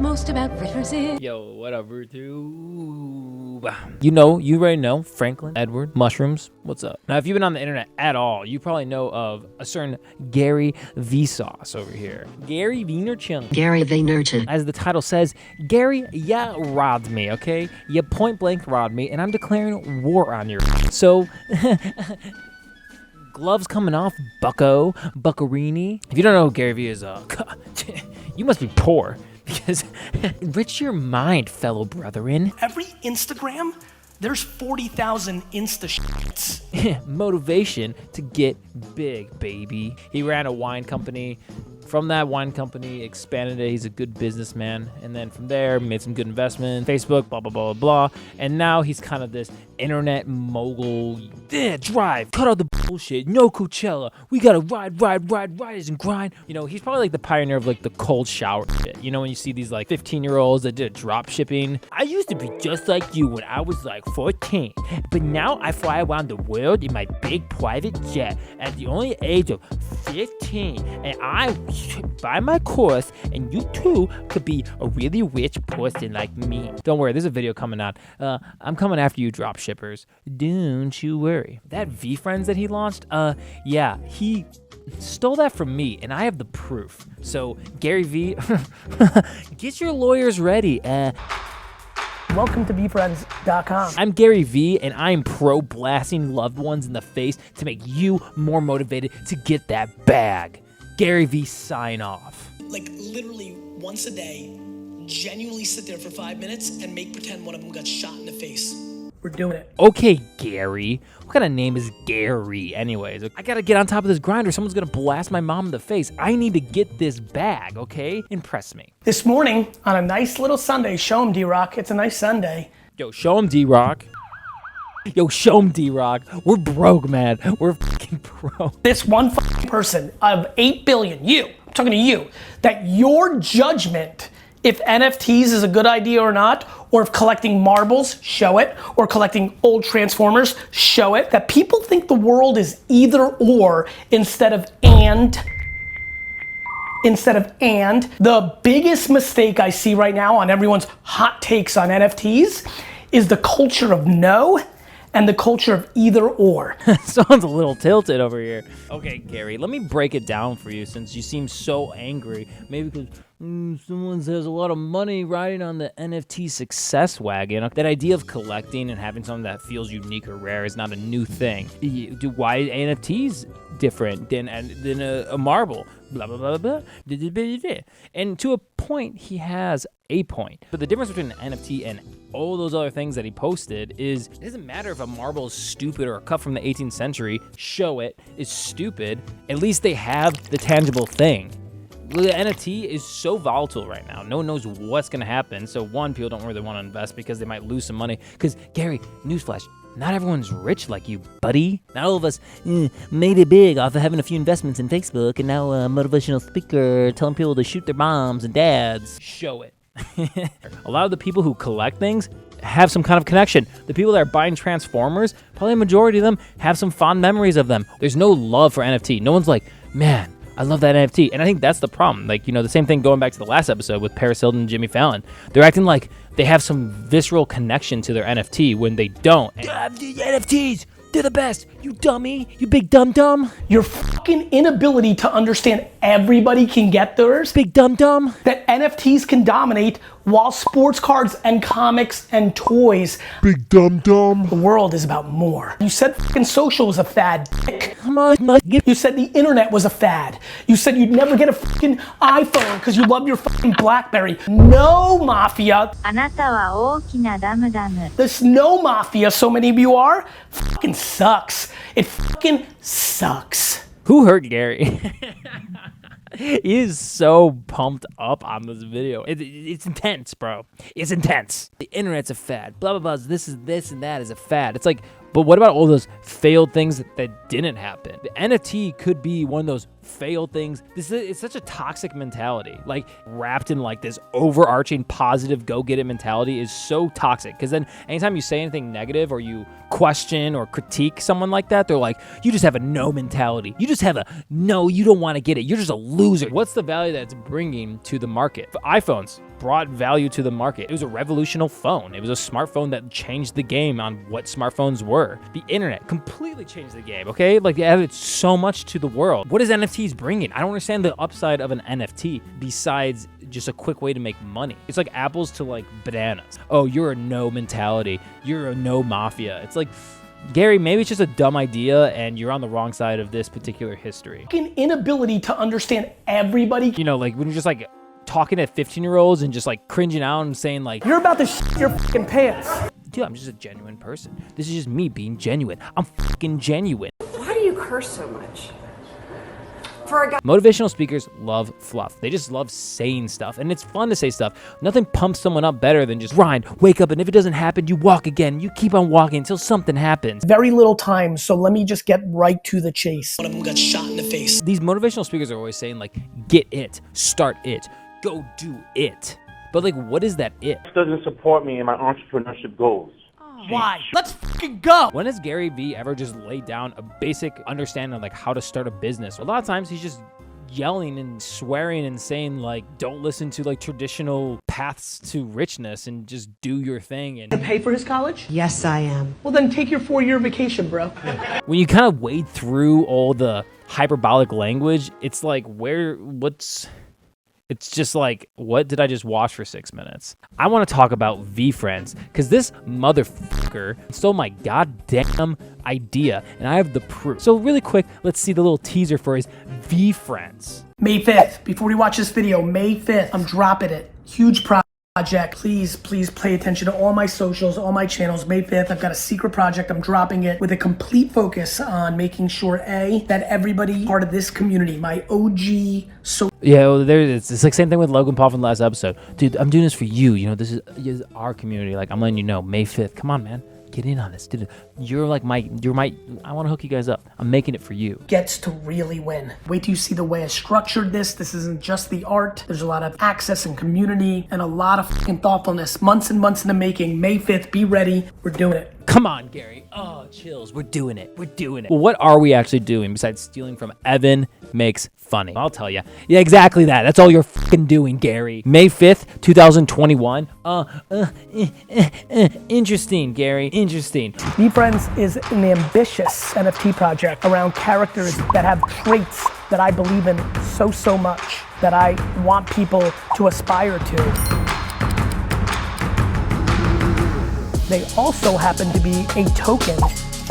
most about fritters is... Yo, what up, YouTube? You already know Franklin, Edward, mushrooms. What's up? Now, if you've been on the internet at all, you probably know of a certain Gary Vsauce over here. Gary Vaynerchuk. Gary Vaynerchuk. As the title says, Gary, ya robbed me, okay? You point blank robbed me, and I'm declaring war on your... So... Gloves coming off, bucko, buckarini. If you don't know who Gary Vee is, you must be poor, because enrich your mind, fellow brethren. Every Instagram, there's 40,000 Insta shits. Motivation to get big, baby. He ran a wine company. From that wine company, expanded it. He's a good businessman. And then from there, made some good investment. Facebook, blah, blah, blah, blah. And now he's kind of this internet mogul. Drive. Cut out the bullshit. No Coachella. We got to ride and grind. You know, he's probably like the pioneer of like the cold shower shit. You know, when you see these like 15-year-olds that did drop shipping. I used to be just like you when I was like 14. But now I fly around the world in my big private jet at the only age of 15. And I buy my course, and you too could be a really rich person like me. Don't worry, there's a video coming out. I'm coming after you, drop shippers. Don't you worry. That Vee Friends that he launched, yeah, he stole that from me, and I have the proof. So, Gary Vee, get your lawyers ready. Welcome to VeeFriends.com. I'm Gary Vee, and I'm pro-blasting loved ones in the face to make you more motivated to get that bag. Gary Vee, sign off. Like literally once a day, genuinely sit there for 5 minutes and make pretend one of them got shot in the face. We're doing it. Okay, Gary. What kind of name is Gary anyways? I gotta get on top of this grind or someone's gonna blast my mom in the face. I need to get this bag, okay? Impress me. This morning, on a nice little Sunday, show 'em D-Rock, it's a nice Sunday. Yo, show him D-Rock. Yo, show him D-Rock. We're broke, man. We're fucking broke. This one fucking person of 8 billion, you, I'm talking to you, that your judgment if NFTs is a good idea or not, or if collecting marbles, show it, or collecting old Transformers, show it, that people think the world is either or instead of and. The biggest mistake I see right now on everyone's hot takes on NFTs is the culture of no and the culture of either or. Someone's a little tilted over here. Okay, Gary, let me break it down for you since you seem so angry. Maybe because someone has a lot of money riding on the NFT success wagon. That idea of collecting and having something that feels unique or rare is not a new thing. Why NFTs different than a marble? Blah, blah, blah, blah. And to a point, he has a point. But the difference between an NFT and all those other things that he posted is it doesn't matter if a marble is stupid or a cup from the 18th century, show it, is stupid. At least they have the tangible thing. The NFT is so volatile right now. No one knows what's gonna happen. So one, people don't really want to invest because they might lose some money. Because Gary, newsflash, not everyone's rich like you, buddy. Not all of us made it big off of having a few investments in Facebook and now a motivational speaker telling people to shoot their moms and dads. Show it. A lot of the people who collect things have some kind of connection. The people that are buying Transformers, probably a majority of them have some fond memories of them. There's no love for NFT. No one's like, man, I love that NFT. And I think that's the problem. Like, you know, the same thing going back to the last episode with Paris Hilton and Jimmy Fallon. They're acting like they have some visceral connection to their NFT when they don't. NFTs, they're the best. You dummy, you big dum-dum. Your fucking inability to understand everybody can get theirs. Big dum-dum. That NFTs can dominate while sports cards and comics and toys. Big dum-dum. The world is about more. You said fucking social was a fad, dick. You said the internet was a fad. You said you'd never get a fucking iPhone because you love your fucking BlackBerry. No, Mafia. あなたは大きなダムダム。 This no Mafia, so many of you are, fucking sucks. It fucking sucks. Who hurt Gary? He is so pumped up on this video. It's intense, bro. It's intense. The internet's a fad. Blah, blah, blah. This and that is a fad. It's like, but what about all those failed things that didn't happen? The NFT could be one of those failed things. It's such a toxic mentality. Like wrapped in like this overarching positive go get it mentality is so toxic. Because then anytime you say anything negative or you question or critique someone like that, they're like, you just have a no mentality. You just have a no, you don't want to get it. You're just a loser. What's the value that it's bringing to the market? For iPhones, brought value to the market. It was a revolutionary phone. It was a smartphone that changed the game on what smartphones were. The internet completely changed the game, okay? Like, it added so much to the world. What is NFTs bringing? I don't understand the upside of an NFT besides just a quick way to make money. It's like apples to like bananas. Oh, you're a no mentality. You're a no mafia. It's like, Gary, maybe it's just a dumb idea and you're on the wrong side of this particular history. Inability to understand everybody. You know, like when you're just like talking at 15-year-olds and just like cringing out and saying like, You're about to shit your fucking pants. dude, I'm just a genuine person. This is just me being genuine. I'm fucking genuine. Why do you curse so much? For a guy. Motivational speakers love fluff. They just love saying stuff, and it's fun to say stuff. Nothing pumps someone up better than just grind, wake up, and if it doesn't happen, you walk again. You keep on walking until something happens. Very little time, so let me just get right to the chase. One of them got shot in the face. These motivational speakers are always saying like, get it, start it, go do it. But like, what is that it? Doesn't support me in my entrepreneurship goals. Why? Let's fucking go. When has Gary Vee ever just laid down a basic understanding of like how to start a business? A lot of times he's just yelling and swearing and saying like, don't listen to like traditional paths to richness and just do your thing. And To pay for his college? Yes, I am. Well, then take your 4-year vacation, bro. when you kind of wade through all the hyperbolic language, it's like, it's just like, what did I just watch for 6 minutes? I want to talk about Vee Friends, because this motherfucker stole my goddamn idea, and I have the proof. So really quick, let's see the little teaser for his Vee Friends. May 5th, before we watch this video, May 5th, I'm dropping it. Huge project. Please pay attention to all my socials, all my channels. May 5th, I've got a secret project. I'm dropping it with a complete focus on making sure, A, that everybody part of this community, my OG Yeah, well, it's like same thing with Logan Paul from the last episode. Dude, I'm doing this for you. You know, this is our community. Like, I'm letting you know, May 5th. Come on, man. Get in on this. Dude, you're my, I want to hook you guys up. I'm making it for you. gets to really win. Wait till you see the way I structured this. This isn't just the art. There's a lot of access and community and a lot of fucking thoughtfulness. Months and months in the making. May 5th, be ready. We're doing it. Come on, Gary. Oh, chills. We're doing it. We're doing it. Well, what are we actually doing besides stealing from Evan Makes Funny? I'll tell you. Yeah, exactly that. That's all you're fucking doing, Gary. May 5th, 2021. Interesting, Gary. Interesting. Vee Friends is an ambitious NFT project around characters that have traits that I believe in so much that I want people to aspire to. They also happen to be a token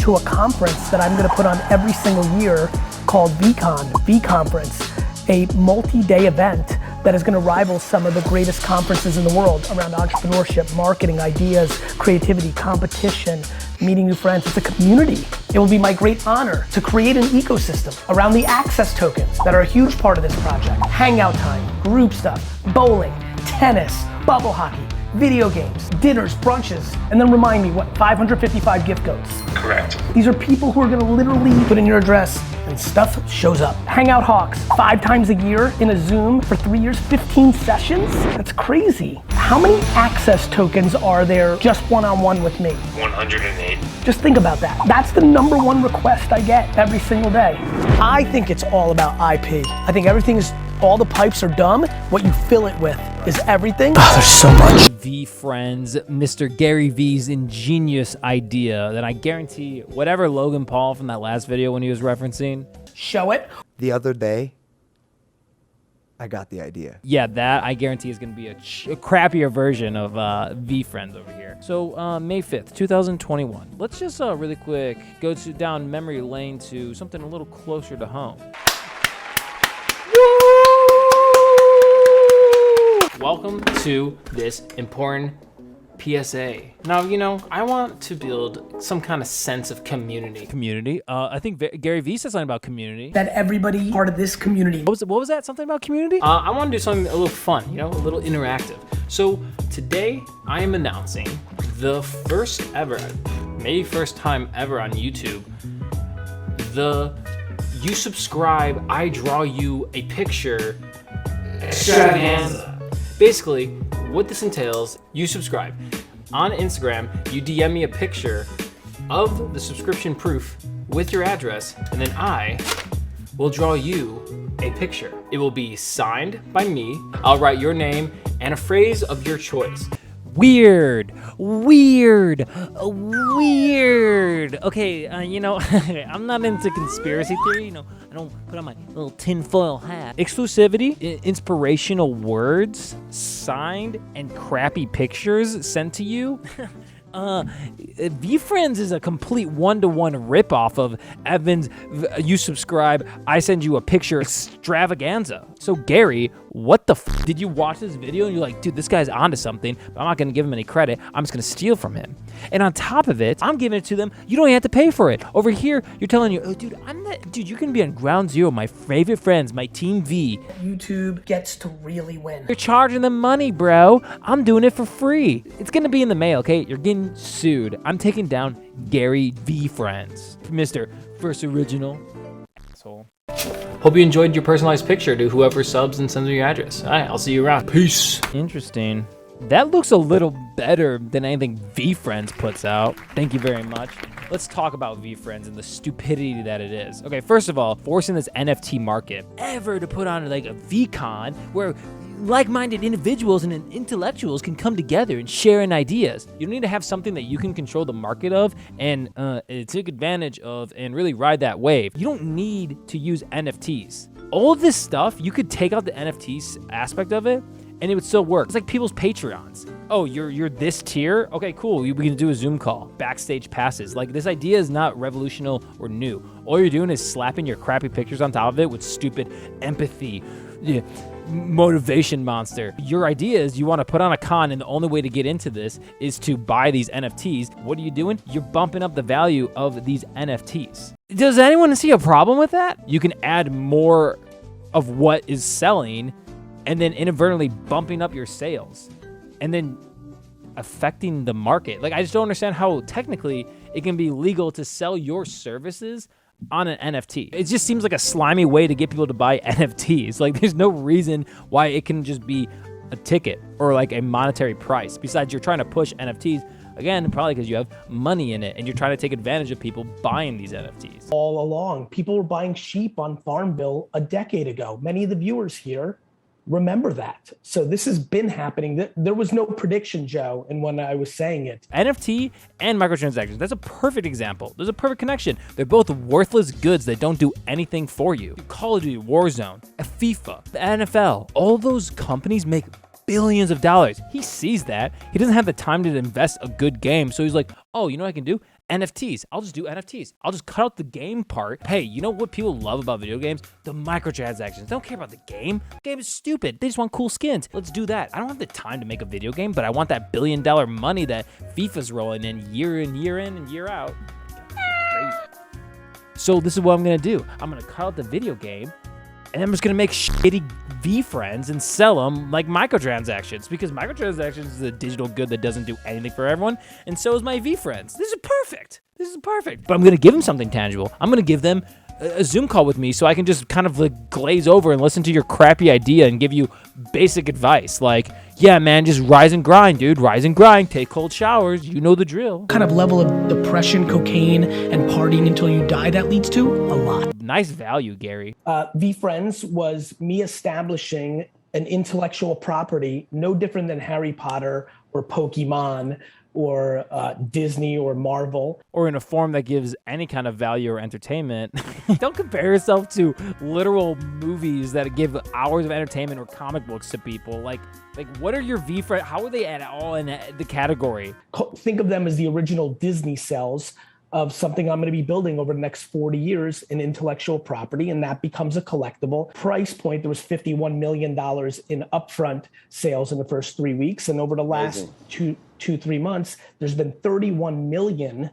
to a conference that I'm gonna put on every single year called VeeCon, Vee Conference, a multi-day event that is gonna rival some of the greatest conferences in the world around entrepreneurship, marketing, ideas, creativity, competition, meeting new friends. It's a community. It will be my great honor to create an ecosystem around the access tokens that are a huge part of this project. Hangout time, group stuff, bowling, tennis, bubble hockey, video games, dinners, brunches, and then remind me, what, 555 gift codes? Correct. These are people who are gonna literally put in your address and stuff shows up. Hangout Hawks, 5 times a year in a Zoom for 3 years, 15 sessions? That's crazy. How many access tokens are there just one-on-one with me? 108. Just think about that. That's the #1 request I get every single day. I think it's all about IP. I think everything is, all the pipes are dumb. What you fill it with is everything. Oh, there's so much. Vee Friends, Mr. Gary Vee's ingenious idea that I guarantee whatever Logan Paul from that last video when he was referencing, Show it. The other day, I got the idea. yeah, that I guarantee is going to be a crappier version of Vee Friends over here. So May 5th, 2021. Let's just really quick go down memory lane to something a little closer to home. Welcome to this important PSA. Now, you know, I want to build some kind of sense of community. Community? I think Gary Vee said something about community. That everybody part of this community. What was that? Something about community? I want to do something a little fun, you know, a little interactive. So today I am announcing the first ever, maybe first time ever on YouTube, you subscribe, I draw you a picture extravaganza. Basically, what this entails, you subscribe. On Instagram, you DM me a picture of the subscription proof with your address, and then I will draw you a picture. It will be signed by me. I'll write your name and a phrase of your choice. Weird. Okay, I'm not into conspiracy theory. I don't put on my little tinfoil hat. Exclusivity, inspirational words, signed, and crappy pictures sent to you. Vee Friends is a complete one-to-one ripoff of Evan's you subscribe, I send you a picture extravaganza. So Gary, what the did you watch this video and you're like, dude, this guy's onto something, but I'm not gonna give him any credit. I'm just gonna steal from him. And on top of it, I'm giving it to them. You don't even have to pay for it. Over here, you're telling you, oh, dude, you're gonna be on ground zero, my favorite friends, my team V. YouTube gets to really win. You're charging them money, bro. I'm doing it for free. It's gonna be in the mail, okay? You're getting sued. I'm taking down Gary Vee Friends. Mr. First Original. Asshole. Hope you enjoyed your personalized picture to whoever subs and sends me your address. All right, I'll see you around. Peace. Interesting. That looks a little better than anything Vee Friends puts out. Thank you very much. Let's talk about Vee Friends and the stupidity that it is. Okay, first of all, forcing this NFT market ever to put on like a VCon where like-minded individuals and intellectuals can come together and share in ideas. You don't need to have something that you can control the market of and take advantage of and really ride that wave. You don't need to use NFTs. All of this stuff, you could take out the NFTs aspect of it and it would still work. It's like people's Patreons. Oh, you're this tier? Okay, cool. We can do a Zoom call. Backstage passes. Like, this idea is not revolutionary or new. All you're doing is slapping your crappy pictures on top of it with stupid empathy. Yeah. Motivation monster. Your idea is you want to put on a con and the only way to get into this is to buy these NFTs. What are you doing? You're bumping up the value of these NFTs. Does anyone see a problem with that? You can add more of what is selling and then inadvertently bumping up your sales and then affecting the market. Like, I just don't understand how technically it can be legal to sell your services on an NFT. It just seems like a slimy way to get people to buy NFTs. Like, there's no reason why it can just be a ticket or like a monetary price. Besides, you're trying to push NFTs, again, probably because you have money in it and you're trying to take advantage of people buying these NFTs. All along, people were buying sheep on Farmville a decade ago. Many of the viewers here remember that. So this has been happening. There was no prediction, Joe, and when I was saying it. NFT and microtransactions, that's a perfect example. There's a perfect connection. They're both worthless goods that don't do anything for you. Call of Duty, Warzone, FIFA, the NFL, all those companies make billions of dollars. He sees that. He doesn't have the time to invest a good game. So he's like, oh, you know what I can do? NFTs. I'll just do NFTs. I'll just cut out the game part. Hey, you know what people love about video games? The microtransactions. They don't care about the game. The game is stupid. They just want cool skins. Let's do that. I don't have the time to make a video game, but I want that billion-dollar money that FIFA's rolling in and year in and year out. Crazy. So this is what I'm gonna do. I'm gonna cut out the video game and I'm just gonna make shitty Vee Friends and sell them like microtransactions, because microtransactions is a digital good that doesn't do anything for everyone, and so is my Vee Friends. This is perfect. This is perfect. But I'm gonna give them something tangible. I'm gonna give them a Zoom call with me so I can just kind of like glaze over and listen to your crappy idea and give you basic advice. Like, yeah, man, just rise and grind, dude. Rise and grind. Take cold showers. You know the drill. Kind of level of depression, cocaine, and partying until you die that leads to? A lot. Nice value, Gary. Vee Friends was me establishing an intellectual property no different than Harry Potter or Pokemon or Disney or Marvel. Or in a form that gives any kind of value or entertainment. Don't compare yourself to literal movies that give hours of entertainment or comic books to people. Like what are your Vee Friends? How are they at all in the category? Think of them as the original Disney cells of something I'm going to be building over the next 40 years in intellectual property, and that becomes a collectible. Price point, there was $51 million in upfront sales in the first 3 weeks, and over the last 2-3 months, there's been $31 million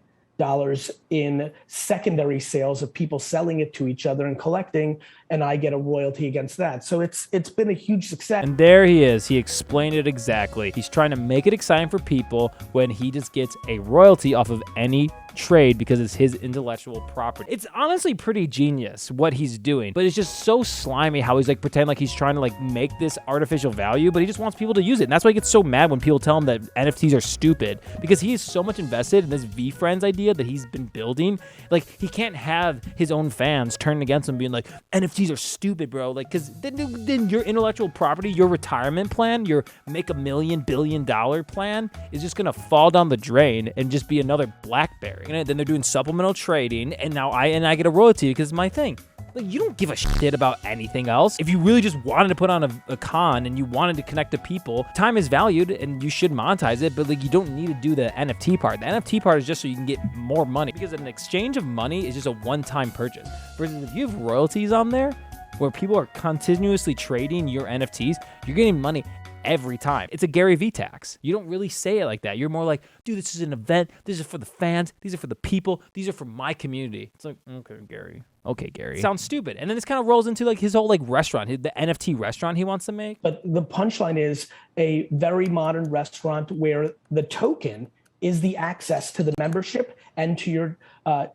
in secondary sales of people selling it to each other and collecting, and I get a royalty against that. So it's been a huge success. And there he is. He explained it exactly. He's trying to make it exciting for people when he just gets a royalty off of any trade because it's his intellectual property. It's honestly pretty genius what he's doing, but it's just so slimy how he's like pretending like he's trying to like make this artificial value, but he just wants people to use it. And that's why he gets so mad when people tell him that NFTs are stupid, because he is so much invested in this Vee Friends idea that he's been building. Like, he can't have his own fans turning against him being like, NFTs are stupid, bro. Like, because then your intellectual property, your retirement plan, your make $1 million billion plan is just gonna fall down the drain and just be another BlackBerry. And then they're doing supplemental trading, and now I get a royalty because it's my thing. Like, you don't give a shit about anything else. If you really just wanted to put on a con and you wanted to connect to people, time is valued and you should monetize it, but like, you don't need to do the NFT part. The NFT part is just so you can get more money, because an exchange of money is just a one-time purchase. Versus if you have royalties on there where people are continuously trading your NFTs, you're getting money every time. It's a Gary Vee tax. You don't really say it like that. You're more like, dude, this is an event. This is for the fans. These are for the people. These are for my community. It's like, okay, Gary. Okay, Gary. Sounds stupid. And then this kind of rolls into like his whole like restaurant, the NFT restaurant he wants to make. But the punchline is a very modern restaurant where the token is the access to the membership and to your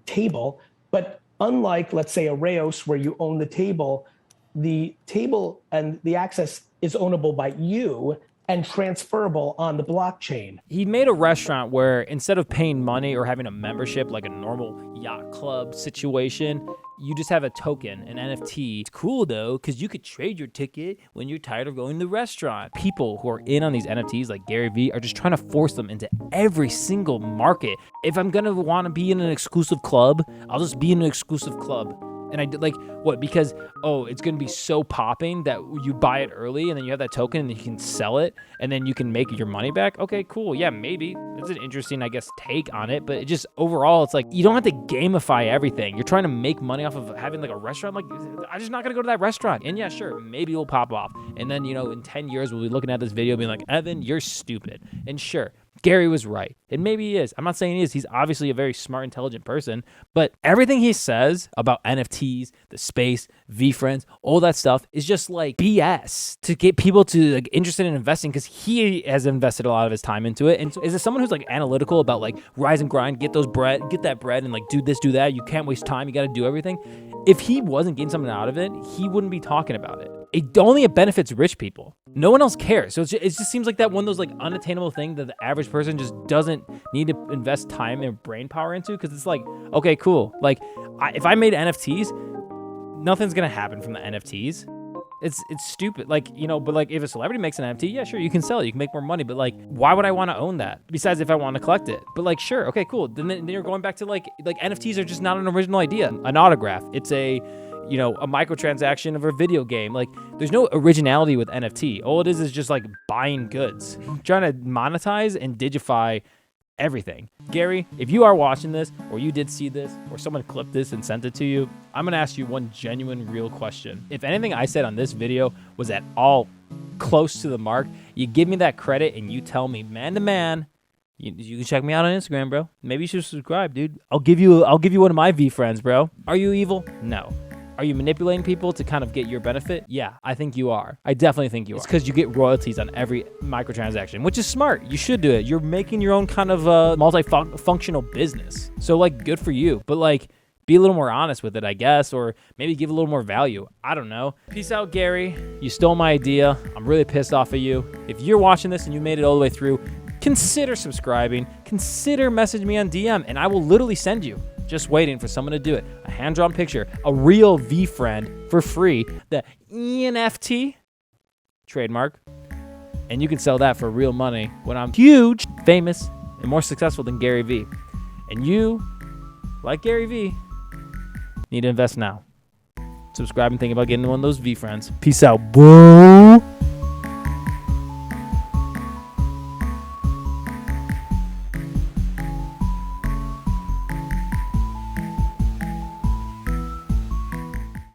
table. But unlike, let's say, a Raos where you own the table and the access is ownable by you and transferable on the blockchain. He made a restaurant where instead of paying money or having a membership like a normal yacht club situation, you just have a token, an NFT. It's cool though, because you could trade your ticket when you're tired of going to the restaurant. People who are in on these NFTs like Gary Vee are just trying to force them into every single market. If I'm gonna want to be in an exclusive club, I'll just be in an exclusive club. And I did like, what? Because, oh, it's going to be so popping that you buy it early and then you have that token and you can sell it and then you can make your money back. Okay, cool. Yeah, maybe. It's an interesting, I guess, take on it. But it just, overall, it's like, you don't have to gamify everything. You're trying to make money off of having like a restaurant. Like, I'm just not going to go to that restaurant. And yeah, sure, maybe it'll pop off. And then, you know, in 10 years, we'll be looking at this video being like, Evan, you're stupid. And sure, Gary was right. And maybe he is. I'm not saying he is. He's obviously a very smart, intelligent person. But everything he says about NFTs, the space, Vee Friends, all that stuff is just like BS to get people to like interested in investing, because he has invested a lot of his time into it. And so is it someone who's like analytical about like rise and grind, get that bread and like do this, do that. You can't waste time. You got to do everything. If he wasn't getting something out of it, he wouldn't be talking about it. It benefits rich people. No one else cares. So it just seems like that one of those like unattainable thing that the average person just doesn't need to invest time and brain power into, because it's like, okay, cool. Like, if I made NFTs, nothing's gonna happen from the NFTs. It's stupid. Like, you know, but like if a celebrity makes an NFT, yeah, sure, you can sell it. You can make more money. But like, why would I want to own that? Besides if I want to collect it. But like, sure, okay, cool. Then you're going back to like NFTs are just not an original idea. An autograph. It's a microtransaction of a video game. Like, there's no originality with NFT. All it is just like buying goods. Trying to monetize and digify everything. Gary, if you are watching this, or you did see this, or someone clipped this and sent it to you, I'm gonna ask you one genuine, real question. If anything I said on this video was at all close to the mark, you give me that credit and you tell me man to man, you can check me out on Instagram, bro. Maybe you should subscribe, dude. I'll give you one of my Vee Friends, bro. Are you evil? No. Are you manipulating people to kind of get your benefit? Yeah, I think you are. I definitely think you are. It's because you get royalties on every microtransaction, which is smart. You should do it. You're making your own kind of multifunctional business. So like, good for you. But like, be a little more honest with it, I guess, or maybe give a little more value. I don't know. Peace out, Gary. You stole my idea. I'm really pissed off at you. If you're watching this and you made it all the way through, consider subscribing. Consider messaging me on DM, and I will literally send you. Just waiting for someone to do it. A hand-drawn picture, a real Vee Friend for free, the NFT trademark, and you can sell that for real money when I'm huge, famous, and more successful than Gary Vee. And you, like Gary Vee, need to invest now. Subscribe and think about getting one of those Vee Friends. Peace out, boo.